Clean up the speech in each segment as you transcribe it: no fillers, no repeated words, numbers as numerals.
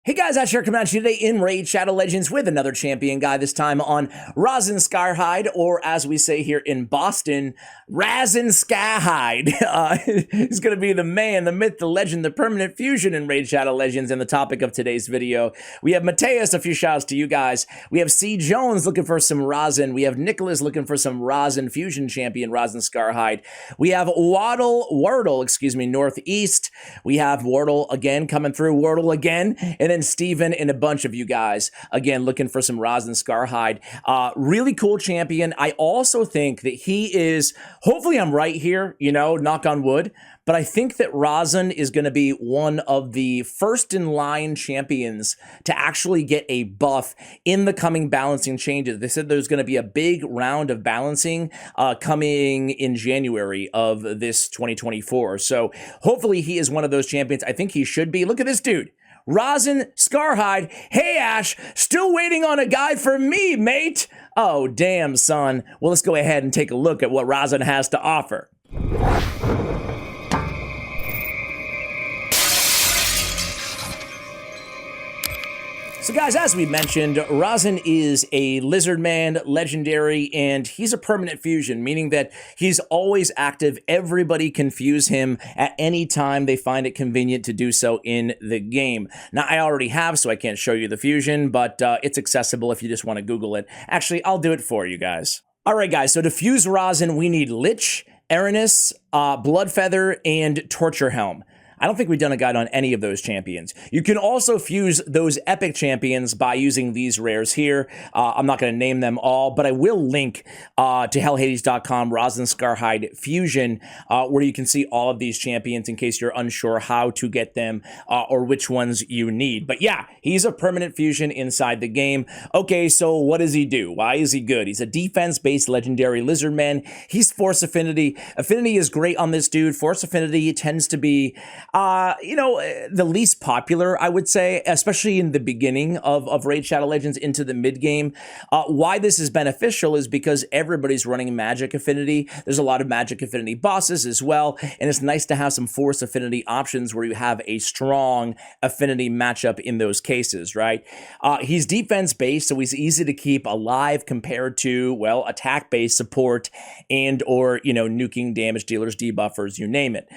Hey guys, Asher coming at you today in Raid Shadow Legends with another champion guy, this time on RHAZIN SCARHIDE, or as we say here in Boston, RHAZIN SCARHIDE. He's going to be the man, the myth, the legend, the permanent fusion in Raid Shadow Legends, and the topic of today's video. We have Mateus, a few shouts to you guys. We have C. Jones looking for some RHAZIN. We have Nicholas looking for some RHAZIN fusion champion, RHAZIN SCARHIDE. We have Wardle, Northeast. We have Wardle again coming through, Wardle again, and then Steven and a bunch of you guys, again, looking for some RHAZIN SCARHIDE. Really cool champion. I also think that he is, hopefully I'm right here, you know, knock on wood, but I think that RHAZIN is going to be one of the first in line champions to actually get a buff in the coming balancing changes. They said there's going to be a big round of balancing coming in January of this 2024. So hopefully he is one of those champions. I think he should be. Look at this dude. RHAZIN SCARHIDE. Hey, Ash, still waiting on a guy for me, mate. Oh, damn, son. Well, let's go ahead and take a look at what RHAZIN has to offer. So guys, as we mentioned, RHAZIN is a lizard man, legendary, and he's a permanent fusion, meaning that he's always active. Everybody can fuse him at any time they find it convenient to do so in the game. Now, I already have, so I can't show you the fusion, but it's accessible if you just want to Google it. Actually, I'll do it for you guys. All right, guys, so to fuse RHAZIN, we need Lich, Aranis, Bloodfeather, and Torture Helm. I don't think we've done a guide on any of those champions. You can also fuse those epic champions by using these rares here. I'm not going to name them all, but I will link to hellhades.com, RHAZIN SCARHIDE Fusion, where you can see all of these champions in case you're unsure how to get them or which ones you need. But yeah, he's a permanent fusion inside the game. Okay, so what does he do? Why is he good? He's a defense-based legendary lizardman. He's Force Affinity. Affinity is great on this dude. Force Affinity tends to be the least popular, I would say, especially in the beginning of Raid Shadow Legends into the mid-game. Why this is beneficial is because everybody's running Magic Affinity. There's a lot of Magic Affinity bosses as well, and it's nice to have some Force Affinity options where you have a strong Affinity matchup in those cases, right? He's defense-based, so he's easy to keep alive compared to, well, attack-based support and or, nuking damage dealers, debuffers, you name it.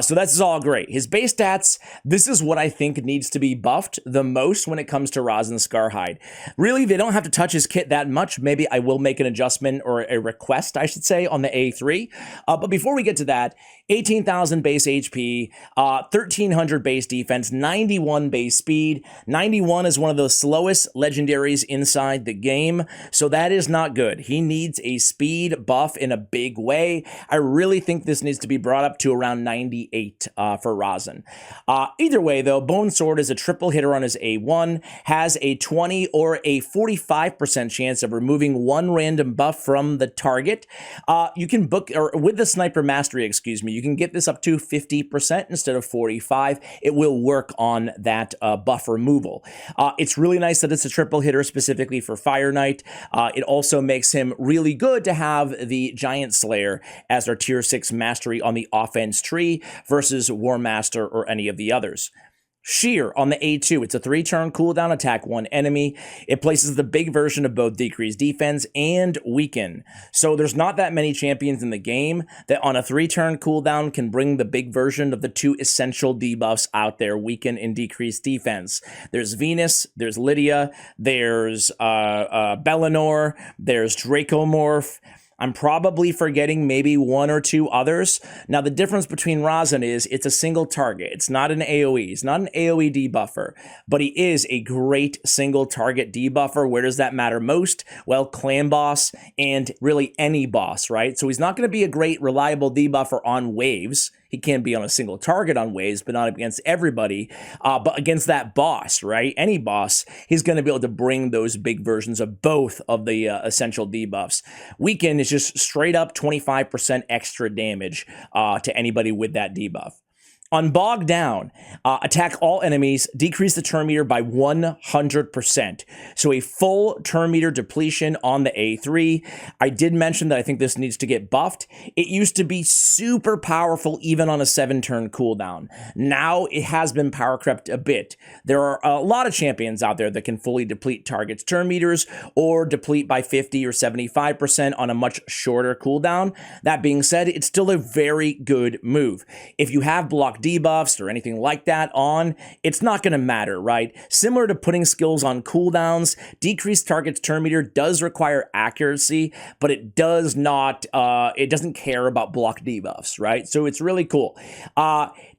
So that's all great. His base stats, this is what I think needs to be buffed the most when it comes to RHAZIN SCARHIDE. Really, they don't have to touch his kit that much. Maybe I will make an adjustment or a request, I should say, on the A3. But before we get to that, 18,000 base HP, 1,300 base defense, 91 base speed. 91 is one of the slowest legendaries inside the game, so that is not good. He needs a speed buff in a big way. I really think this needs to be brought up to around 98 for RHAZIN. Either way, though, Bone Sword is a triple hitter on his A1, has a 20 or a 45% chance of removing one random buff from the target. You can book, or with the Sniper Mastery, excuse me, you can get this up to 50% instead of 45. It will work on that buff removal. It's really nice that it's a triple hitter specifically for Fire Knight. It also makes him really good to have the Giant Slayer as our tier 6 mastery on the offense tree versus War Master or any of the others. Sheer on the A2, it's a 3-turn cooldown attack one enemy. It places the big version of both decrease defense and weaken. So there's not that many champions in the game that on a 3-turn cooldown can bring the big version of the two essential debuffs out there, weaken and decrease defense. There's Venus, there's Lydia, there's Bellinor, there's Dracomorph. I'm probably forgetting maybe one or two others. Now, the difference between RHAZIN is it's a single target. It's not an AoE. It's not an AoE debuffer, but he is a great single target debuffer. Where does that matter most? Well, clan boss and really any boss, right? So he's not going to be a great reliable debuffer on waves. He can be on a single target on waves, but not against everybody. But against that boss, right? Any boss, he's going to be able to bring those big versions of both of the essential debuffs. Weaken is just straight up 25% extra damage to anybody with that debuff. On Bog Down, attack all enemies, decrease the turn meter by 100%. So a full turn meter depletion on the A3. I did mention that I think this needs to get buffed. It used to be super powerful even on a 7-turn cooldown. Now it has been power crept a bit. There are a lot of champions out there that can fully deplete targets' turn meters or deplete by 50 or 75% on a much shorter cooldown. That being said, it's still a very good move. If you have block debuffs or anything like that on, it's not going to matter, right? Similar to putting skills on cooldowns, decreased target's turn meter does require accuracy, but it does not, it doesn't care about block debuffs, right? So it's really cool.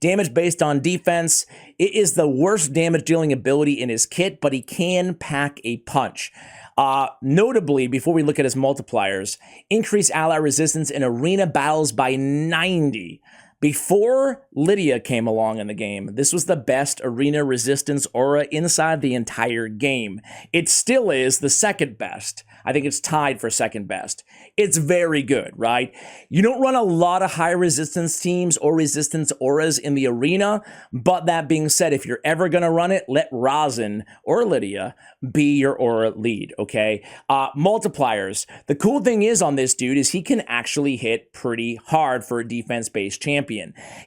Damage based on defense, it is the worst damage dealing ability in his kit, but he can pack a punch. Notably, before we look at his multipliers, increase ally resistance in arena battles by 90. Before Lydia came along in the game, this was the best arena resistance aura inside the entire game. It still is the second best. I think it's tied for second best. It's very good, right? You don't run a lot of high resistance teams or resistance auras in the arena, but that being said, if you're ever going to run it, let RHAZIN or Lydia be your aura lead, okay? Multipliers. The cool thing is on this dude is he can actually hit pretty hard for a defense-based champion.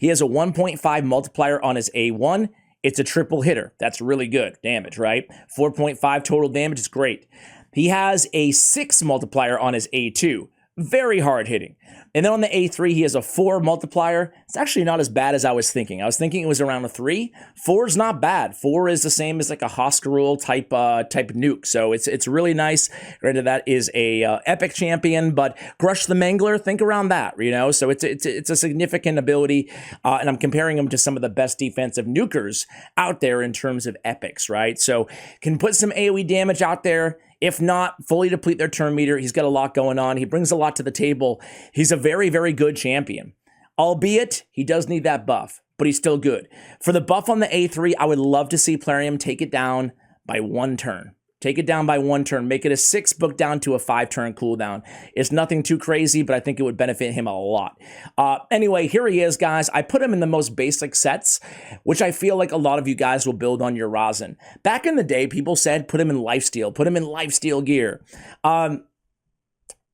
He has a 1.5 multiplier on his A1. It's a triple hitter. That's really good damage, right? 4.5 total damage is great. He has a 6 multiplier on his A2. Very hard hitting. And then on the A3, he has a 4 multiplier. It's actually not as bad as I was thinking. I was thinking it was around a 3. 4 is not bad. 4 is the same as like a Hoskarul type nuke. So it's really nice. Granted, that is a epic champion, but Grush the Mangler, think around that, you know? So it's a significant ability, and I'm comparing him to some of the best defensive nukers out there in terms of epics, right? So can put some AoE damage out there. If not, fully deplete their turn meter. He's got a lot going on. He brings a lot to the table. He's a very, very good champion. Albeit, he does need that buff, but he's still good. For the buff on the A3, I would love to see Plarium take it down by 1 turn. Take it down by 1 turn. Make it a 6 book down to a 5-turn cooldown. It's nothing too crazy, but I think it would benefit him a lot. Anyway, here he is, guys. I put him in the most basic sets, which I feel like a lot of you guys will build on your RHAZIN. Back in the day, people said put him in lifesteal. Put him in lifesteal gear. I'm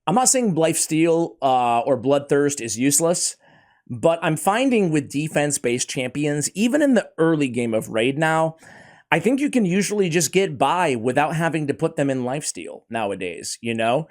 not saying lifesteal or bloodthirst is useless, but I'm finding with defense-based champions, even in the early game of Raid now, I think you can usually just get by without having to put them in lifesteal nowadays, you know?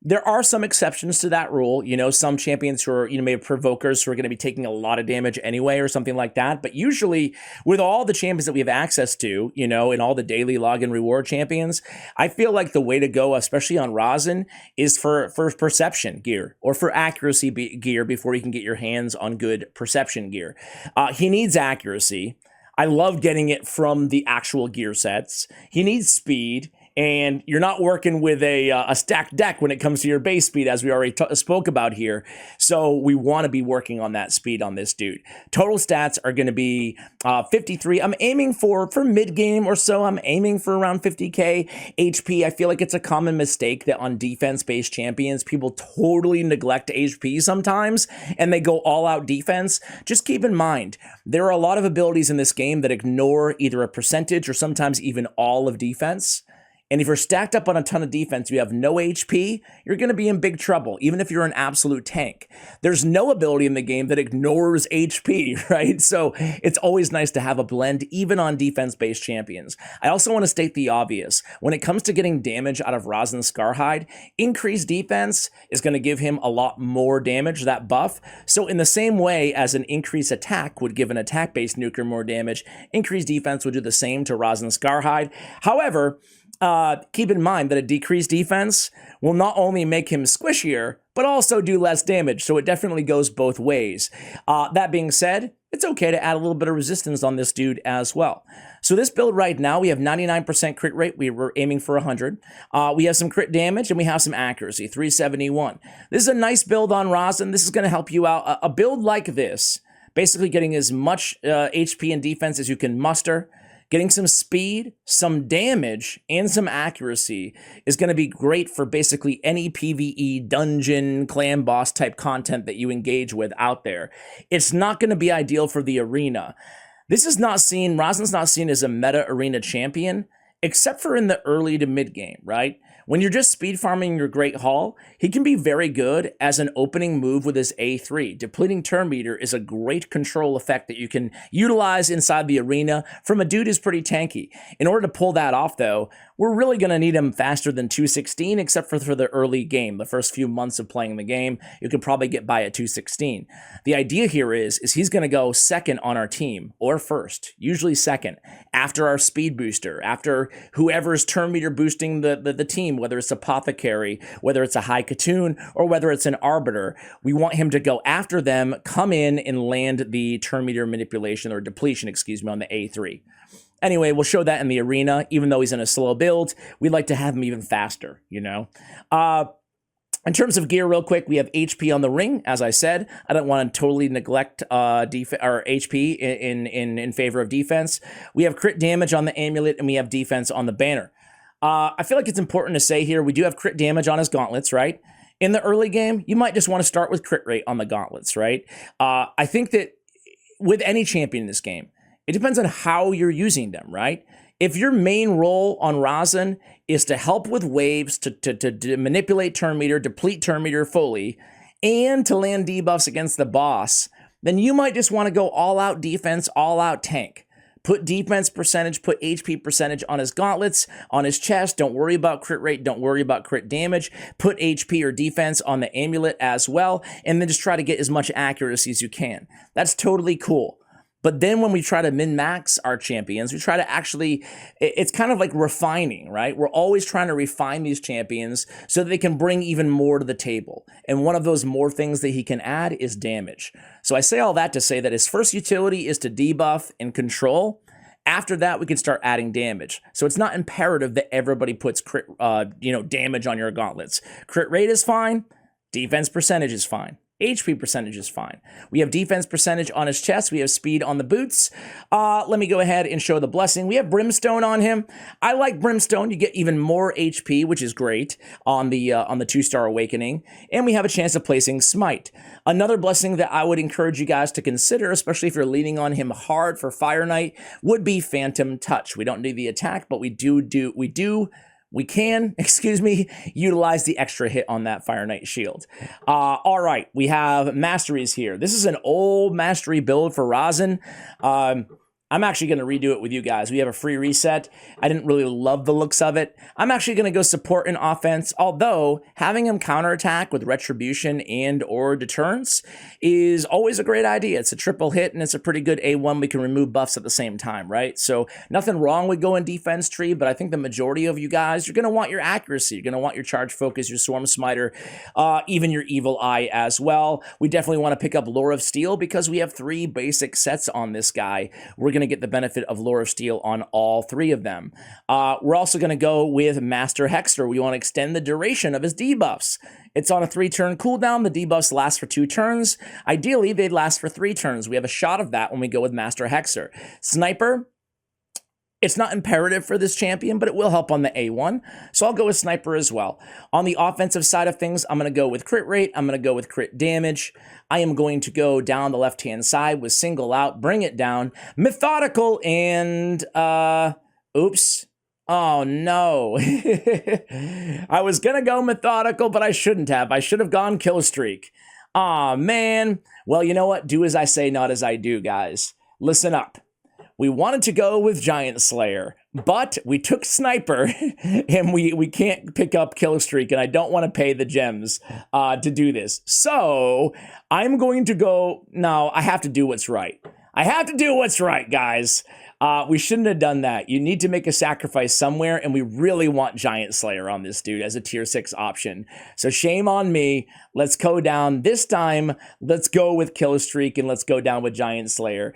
There are some exceptions to that rule, you know, some champions who are, you know, maybe provokers who are going to be taking a lot of damage anyway or something like that. But usually with all the champions that we have access to, you know, and all the daily login reward champions, I feel like the way to go, especially on RHAZIN, is for perception gear or for accuracy gear before you can get your hands on good perception gear. He needs accuracy. I love getting it from the actual gear sets. He needs speed, and you're not working with a stacked deck when it comes to your base speed, as we already spoke about here. So we want to be working on that speed on this dude. Total stats are going to be 53. I'm aiming for mid-game or so, I'm aiming for around 50k HP. I feel like it's a common mistake that on defense-based champions, people totally neglect HP sometimes, and they go all-out defense. Just keep in mind, there are a lot of abilities in this game that ignore either a percentage or sometimes even all of defense. And if you're stacked up on a ton of defense, you have no HP, you're going to be in big trouble, even if you're an absolute tank. There's no ability in the game that ignores HP, right? So it's always nice to have a blend, even on defense-based champions. I also want to state the obvious. When it comes to getting damage out of RHAZIN Scharhide, increased defense is going to give him a lot more damage, that buff. So in the same way as an increased attack would give an attack-based nuker more damage, increased defense would do the same to RHAZIN Scharhide. However, keep in mind that a decreased defense will not only make him squishier, but also do less damage, so it definitely goes both ways. That being said, it's okay to add a little bit of resistance on this dude as well. So this build right now, we have 99% crit rate. We were aiming for 100. We have some crit damage, and we have some accuracy, 371. This is a nice build on RHAZIN. This is going to help you out. A build like this, basically getting as much HP and defense as you can muster, Getting some speed, some damage, and some accuracy is going to be great for basically any PvE dungeon, clan boss type content that you engage with out there. It's not going to be ideal for the arena. This is not seen, RHAZIN's not seen as a meta arena champion, except for in the early to mid game, right? When you're just speed farming your Great Hall, he can be very good as an opening move with his A3. Depleting turn meter is a great control effect that you can utilize inside the arena from a dude who's pretty tanky. In order to pull that off, though, we're really going to need him faster than 216, except for the early game. The first few months of playing the game, you can probably get by at 216. The idea here is he's going to go second on our team, or first, usually second, after our speed booster, after whoever's turn meter boosting the team, whether it's Apothecary, whether it's a High Katoon, or whether it's an Arbiter. We want him to go after them, come in, and land the turn meter manipulation, or depletion, excuse me, on the A3. Anyway, we'll show that in the arena. Even though he's in a slow build, we'd like to have him even faster, you know? In terms of gear, real quick, we have HP on the ring. As I said, I don't want to totally neglect HP in favor of defense. We have crit damage on the amulet, and we have defense on the banner. I feel like it's important to say here, we do have crit damage on his gauntlets, right? In the early game, you might just want to start with crit rate on the gauntlets, right? I think that with any champion in this game, it depends on how you're using them, right? If your main role on RHAZIN is to help with waves, to manipulate turn meter, deplete turn meter fully, and to land debuffs against the boss, then you might just want to go all out defense, all out tank. Put defense percentage, put HP percentage on his gauntlets, on his chest. Don't worry about crit rate. Don't worry about crit damage. Put HP or defense on the amulet as well, and then just try to get as much accuracy as you can. That's totally cool. But then when we try to min-max our champions, we try to actually, it's kind of like refining, right? We're always trying to refine these champions so that they can bring even more to the table. And one of those more things that he can add is damage. So I say all that to say that his first utility is to debuff and control. After that, we can start adding damage. So it's not imperative that everybody puts crit, damage on your gauntlets. Crit rate is fine. Defense percentage is fine. HP percentage is fine. We have defense percentage on his chest. We have speed on the boots. Let me go ahead and show the blessing. We have Brimstone on him. I like Brimstone. You get even more HP, which is great on the 2-star awakening. And we have a chance of placing Smite. Another blessing that I would encourage you guys to consider, especially if you're leaning on him hard for Fire Knight, would be Phantom Touch. We don't need the attack, but we can utilize the extra hit on that Fire Knight shield. All right, we have Masteries here. This is an old Mastery build for RHAZIN. I'm actually going to redo it with you guys. We have a free reset. I didn't really love the looks of it. I'm actually going to go support and offense, although having him counterattack with retribution and or deterrence is always a great idea. It's a triple hit, and it's a pretty good A1. We can remove buffs at the same time, right? So nothing wrong with going defense tree, but I think the majority of you guys, you're going to want your accuracy. You're going to want your charge focus, your swarm smiter, even your evil eye as well. We definitely want to pick up Lore of Steel because we have 3 basic sets on this guy. We're going to get the benefit of Lore of Steel on all 3 of them. We're also going to go with Master Hexter. We want to extend the duration of his debuffs. It's on a 3-turn cooldown. The debuffs last for 2 turns. Ideally, they'd last for 3 turns. We have a shot of that when we go with Master Hexer. Sniper, it's not imperative for this champion, but it will help on the A1, so I'll go with Sniper as well. On the offensive side of things, I'm going to go with crit rate. I'm going to go with crit damage. I am going to go down the left-hand side with Single Out, bring it down, Methodical, and, oops. Oh, no. I was going to go Methodical, but I shouldn't have. I should have gone Kill Streak. Aw, man. Well, you know what? Do as I say, not as I do, guys. Listen up. We wanted to go with Giant Slayer, but we took Sniper, and we can't pick up Kill Streak, and I don't want to pay the gems to do this. So I'm going to go, no, I have to do what's right. I have to do what's right, guys. We shouldn't have done that. You need to make a sacrifice somewhere, and we really want Giant Slayer on this dude as a tier 6 option. So shame on me. Let's go down. This time, let's go with Kill Streak, and let's go down with Giant Slayer.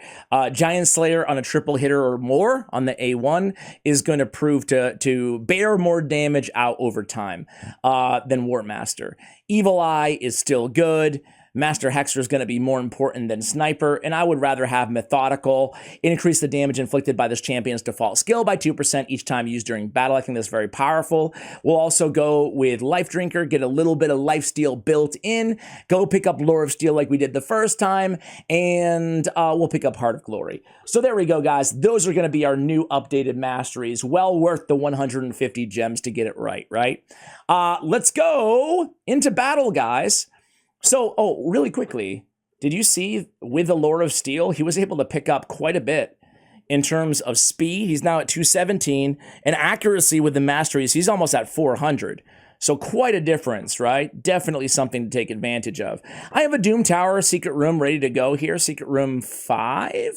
Giant Slayer on a triple hitter or more on the A1 is going to prove to bear more damage out over time than War Master. Evil Eye is still good. Master Hexer is going to be more important than Sniper, and I would rather have Methodical, increase the damage inflicted by this champion's default skill by 2% each time used during battle. I think that's very powerful. We'll also go with Life Drinker, get a little bit of lifesteal built in, go pick up Lore of Steel like we did the first time, and we'll pick up Heart of Glory. So there we go, guys. Those are going to be our new updated masteries. Well worth the 150 gems to get it right, right? Let's go into battle, guys. So, really quickly, did you see with the Lore of Steel, he was able to pick up quite a bit in terms of speed. He's now at 217, and accuracy with the masteries, he's almost at 400. So quite a difference, right? Definitely something to take advantage of. I have a Doom Tower Secret Room ready to go here. Secret Room 5?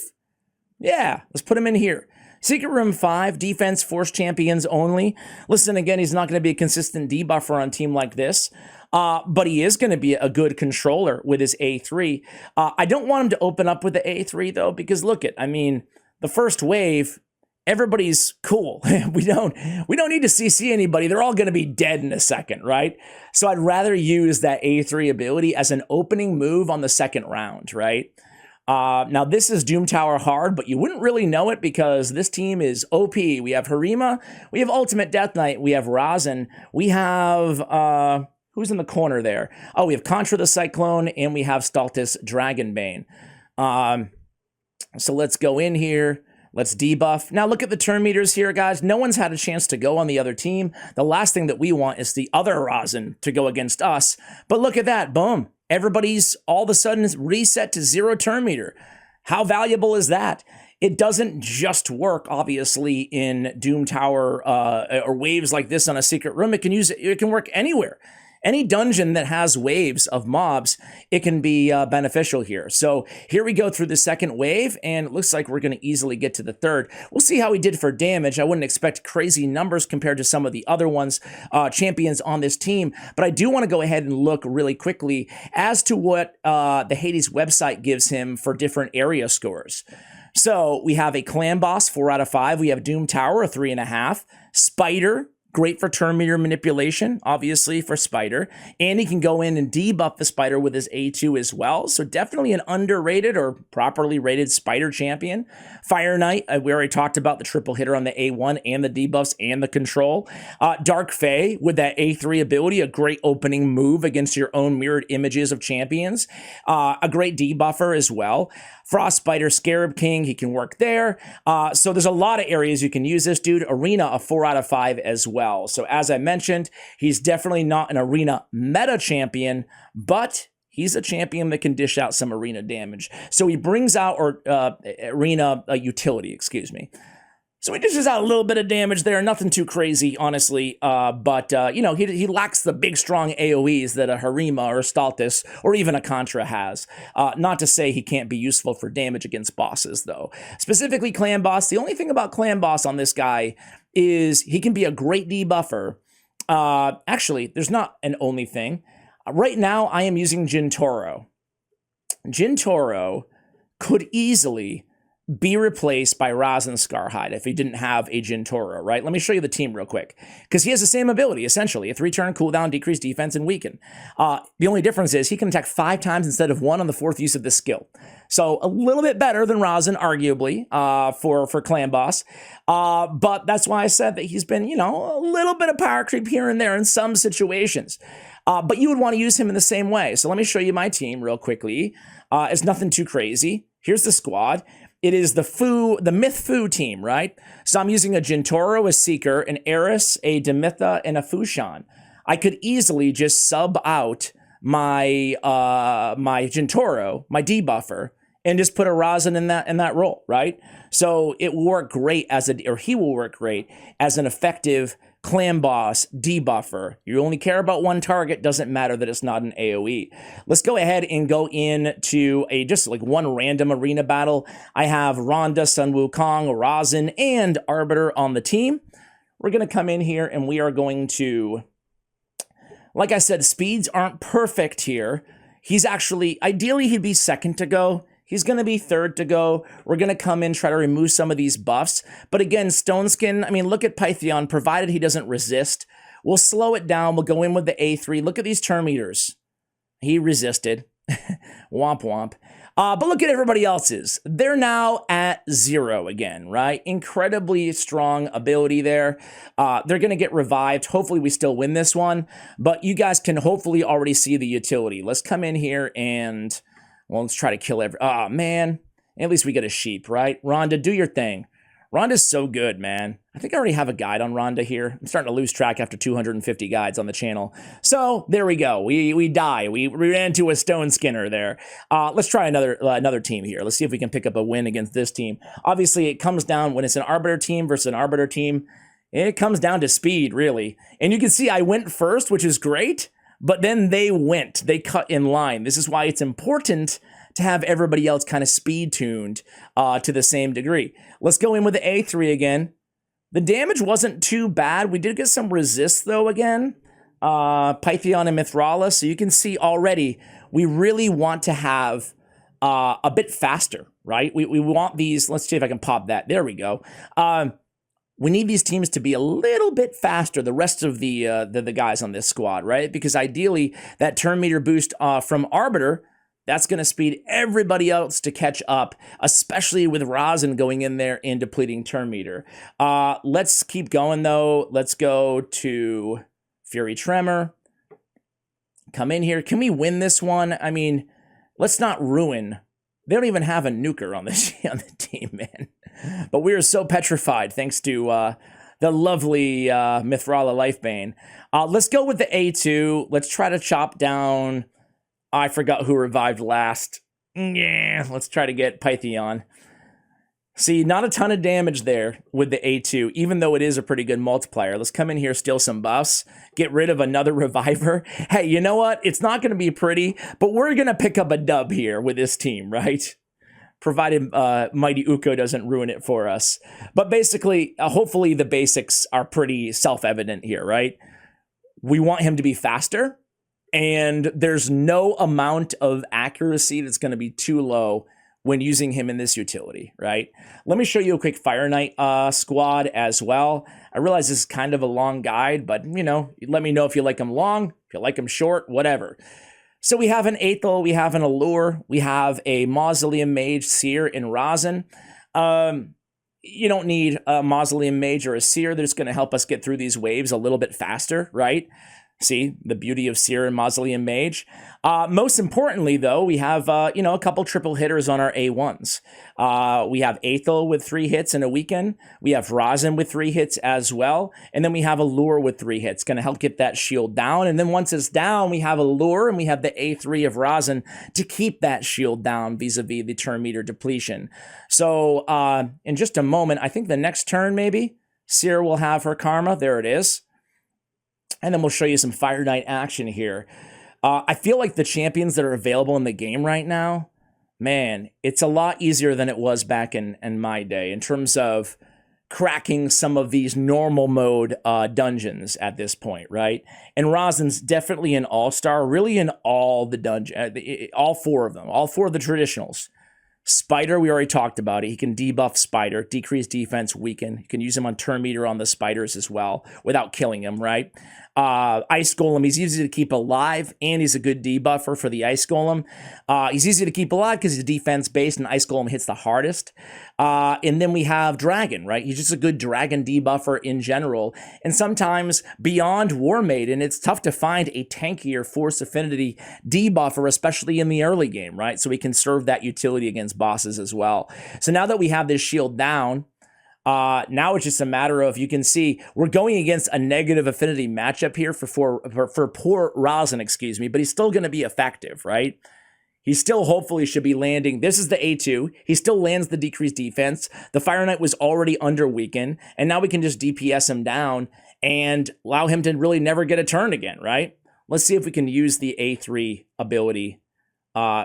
Yeah, let's put him in here. Secret Room 5, defense, force champions only. Listen, again, he's not going to be a consistent debuffer on a team like this. But he is going to be a good controller with his A3. I don't want him to open up with the A3, though, because look at, I mean, the first wave, everybody's cool. we don't need to CC anybody. They're all going to be dead in a second, right? So I'd rather use that A3 ability as an opening move on the second round, right? Now, this is Doom Tower hard, but you wouldn't really know it because this team is OP. We have Harima, we have Ultimate Death Knight, we have RHAZIN, we have... who's in the corner there? Oh, we have Contra the Cyclone, and we have Stultus Dragonbane. So let's go in here. Let's debuff. Now look at the turn meters here, guys. No one's had a chance to go on the other team. The last thing that we want is the other RHAZIN to go against us. But look at that. Boom. Everybody's all of a sudden reset to 0 turn meter. How valuable is that? It doesn't just work, obviously, in Doom Tower or waves like this on a secret room. It can work anywhere. Any dungeon that has waves of mobs, it can be beneficial here. So here we go through the second wave, and it looks like we're going to easily get to the third. We'll see how he did for damage. I wouldn't expect crazy numbers compared to some of the other champions on this team, but I do want to go ahead and look really quickly as to what the Hades website gives him for different area scores. So we have a Clan Boss, 4 out of 5. We have Doom Tower, a 3.5. Spider, great for turn meter manipulation, obviously, for Spider. And he can go in and debuff the Spider with his A2 as well. So definitely an underrated or properly rated Spider champion. Fire Knight, we already talked about the triple hitter on the A1 and the debuffs and the control. Dark Fae with that A3 ability, a great opening move against your own mirrored images of champions. A great debuffer as well. Frost Spider, Scarab King, he can work there. So there's a lot of areas you can use this dude. Arena, a 4 out of 5 as well. So as I mentioned, he's definitely not an arena meta champion, but he's a champion that can dish out some arena damage. So he brings out, arena utility, excuse me. So he dishes out a little bit of damage there, nothing too crazy, honestly, but you know, he lacks the big, strong AoEs that a Harima or a Stultus or even a Contra has. Not to say he can't be useful for damage against bosses, though. Specifically Clan Boss, the only thing about Clan Boss on this guy is he can be a great debuffer. Actually, there's not an only thing. Right now, I am using Jintoro. Jintoro could easily be replaced by RHAZIN Scharhide if he didn't have a Jintoro, right? Let me show you the team real quick, because he has the same ability, essentially. A 3-turn cooldown, decrease defense, and weaken. The only difference is he can attack 5 times instead of 1 on the 4th use of this skill. So a little bit better than RHAZIN, arguably, for Clan Boss. But that's why I said that he's been, you know, a little bit of power creep here and there in some situations. But you would want to use him in the same way. So let me show you my team real quickly. It's nothing too crazy. Here's the squad. It is the Myth Fu team, right? So I'm using a Jintoro, a Seeker, an Eris, a Demitha, and a Fushan. I could easily just sub out my my Jintoro, my debuffer, and just put a RHAZIN in that role, right? So it will work great he will work great as an effective Clan Boss debuffer. You only care about one target, doesn't matter that it's not an AoE. Let's go ahead and go into just like one random arena battle. I have Rhonda, Sun Wukong, RHAZIN, and Arbiter on the team. We're going to come in here and we are going to, like I said, speeds aren't perfect here. He's actually, ideally he'd be second to go. He's going to be third to go. We're going to come in, try to remove some of these buffs. But again, Stone Skin, I mean, look at Pythion, provided he doesn't resist. We'll slow it down. We'll go in with the A3. Look at these turn meters. He resisted. Womp womp. But look at everybody else's. They're now at 0 again, right? Incredibly strong ability there. They're going to get revived. Hopefully we still win this one. But you guys can hopefully already see the utility. Let's come in here and, well, let's try to kill every... Oh, man. At least we get a sheep, right? Rhonda, do your thing. Rhonda's so good, man. I think I already have a guide on Rhonda here. I'm starting to lose track after 250 guides on the channel. So there we go. We die. We ran into a stone skinner there. Let's try another team here. Let's see if we can pick up a win against this team. Obviously, it comes down when it's an arbiter team versus an arbiter team. It comes down to speed, really. And you can see I went first, which is great. But then they went. They cut in line. This is why it's important to have everybody else kind of speed tuned to the same degree. Let's go in with the A3 again. The damage wasn't too bad. We did get some resist though again. Pythion and Mithrala. So you can see already we really want to have a bit faster, right? We want these. Let's see if I can pop that. There we go. We need these teams to be a little bit faster, the rest of the guys on this squad, right? Because ideally that turn meter boost from Arbiter, that's going to speed everybody else to catch up, especially with RHAZIN going in there and depleting turn meter. Let's keep going, though. Let's go to Fury Tremor. Come in here. Can we win this one? I mean, let's not ruin. They don't even have a nuker on the team, man. But we are so petrified thanks to the lovely Mithrala Lifebane. Let's go with the A2. Let's try to chop down... I forgot who revived last. Yeah, let's try to get Pythion. See, not a ton of damage there with the A2, even though it is a pretty good multiplier. Let's come in here, steal some buffs, get rid of another reviver. Hey, you know what? It's not going to be pretty, but we're going to pick up a dub here with this team, right? Provided Mighty Uko doesn't ruin it for us. But basically, hopefully the basics are pretty self-evident here, right? We want him to be faster. And there's no amount of accuracy that's going to be too low when using him in this utility, right? Let me show you a quick Fire Knight squad as well. I realize this is kind of a long guide, but, you know, let me know if you like them long, if you like them short, whatever. So we have an Aethel, we have an Allure, we have a Mausoleum Mage, Seer, and RHAZIN. You don't need a Mausoleum Mage or a Seer. They're just going to help us get through these waves a little bit faster, right? See, the beauty of Seer and Mausoleum Mage. Most importantly, though, we have, you know, a couple triple hitters on our A1s. We have Aethel with 3 hits in a weekend. We have RHAZIN with 3 hits as well. And then we have Allure with 3 hits. Going to help get that shield down. And then once it's down, we have Allure and we have the A3 of RHAZIN to keep that shield down vis-a-vis the turn meter depletion. So in just a moment, I think the next turn maybe, Seer will have her Karma. There it is. And then we'll show you some Fire Knight action here. I feel like the champions that are available in the game right now, man, it's a lot easier than it was back in my day in terms of cracking some of these normal mode dungeons at this point, right? And RHAZIN's definitely an all-star, really in all the dungeons, all 4 of them, all 4 of the traditionals. Spider, we already talked about it. He can debuff Spider, decrease defense, weaken. You can use him on turn meter on the spiders as well without killing him, right? Ice Golem, he's easy to keep alive, and he's a good debuffer for the Ice Golem. He's easy to keep alive because he's defense-based, and Ice Golem hits the hardest. And then we have Dragon, right? He's just a good Dragon debuffer in general. And sometimes beyond War Maiden, it's tough to find a tankier Force Affinity debuffer, especially in the early game, right? So we can serve that utility against bosses as well. So now that we have this shield down, now it's just a matter of, you can see we're going against a negative affinity matchup here for poor RHAZIN, excuse me, but he's still going to be effective, right? He still hopefully should be landing. This is the A2. He still lands the decreased defense. The Fire Knight was already under weaken, and now we can just DPS him down and allow him to really never get a turn again, right? Let's see if we can use the A3 ability.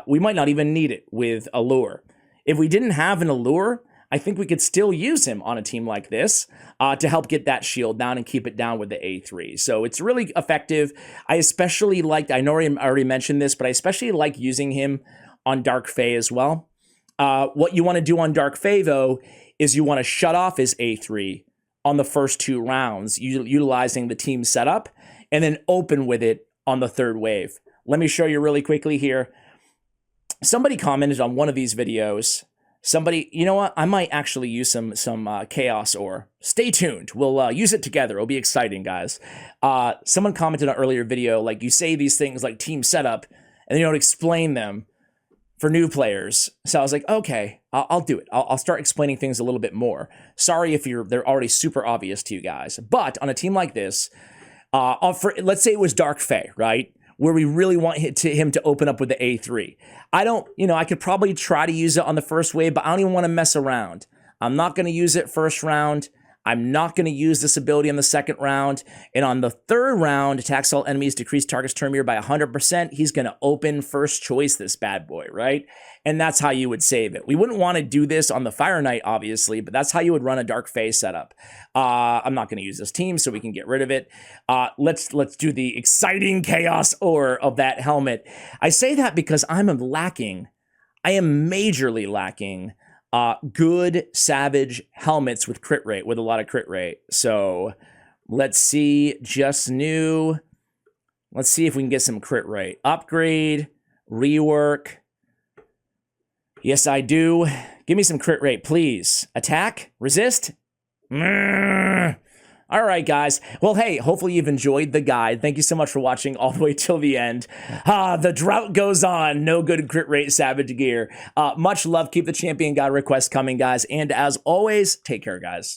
We might not even need it with Allure. If we didn't have an Allure, I think we could still use him on a team like this to help get that shield down and keep it down with the A3. So it's really effective. I especially liked, I know I already mentioned this, but I especially like using him on Dark Fae as well. What you want to do on Dark Fae, though, is you want to shut off his A3 on the first 2 rounds, utilizing the team setup, and then open with it on the 3rd wave. Let me show you really quickly here. somebody commented on one of these videos. Somebody, you know what? I might actually use some chaos ore. Stay tuned. We'll use it together. It'll be exciting, guys. Someone commented on an earlier video, like, you say these things like team setup, and you don't explain them for new players. So I was like, okay, I'll do it. I'll start explaining things a little bit more. Sorry if they're already super obvious to you guys. But on a team like this, let's say it was Dark Fae, right? Where we really want him to open up with the A3. I could probably try to use it on the first wave, but I don't even want to mess around. I'm not going to use it first round. I'm not going to use this ability on the second round. And on the third round, attacks all enemies, decrease target's turn meter by 100%. He's going to open first choice this bad boy, right? And that's how you would save it. We wouldn't want to do this on the Fire Knight, obviously, but that's how you would run a Dark Fae setup. I'm not going to use this team, so we can get rid of it. Let's do the exciting chaos ore of that helmet. I say that because I am majorly lacking good Savage helmets with crit rate, with a lot of crit rate. So let's see, just new. Let's see if we can get some crit rate. Upgrade, rework. Yes, I do. Give me some crit rate, please. Attack, resist. All right, guys. Well, hey, hopefully you've enjoyed the guide. Thank you so much for watching all the way till the end. The drought goes on. No good crit rate Savage gear. Much love. Keep the champion guide requests coming, guys. And as always, take care, guys.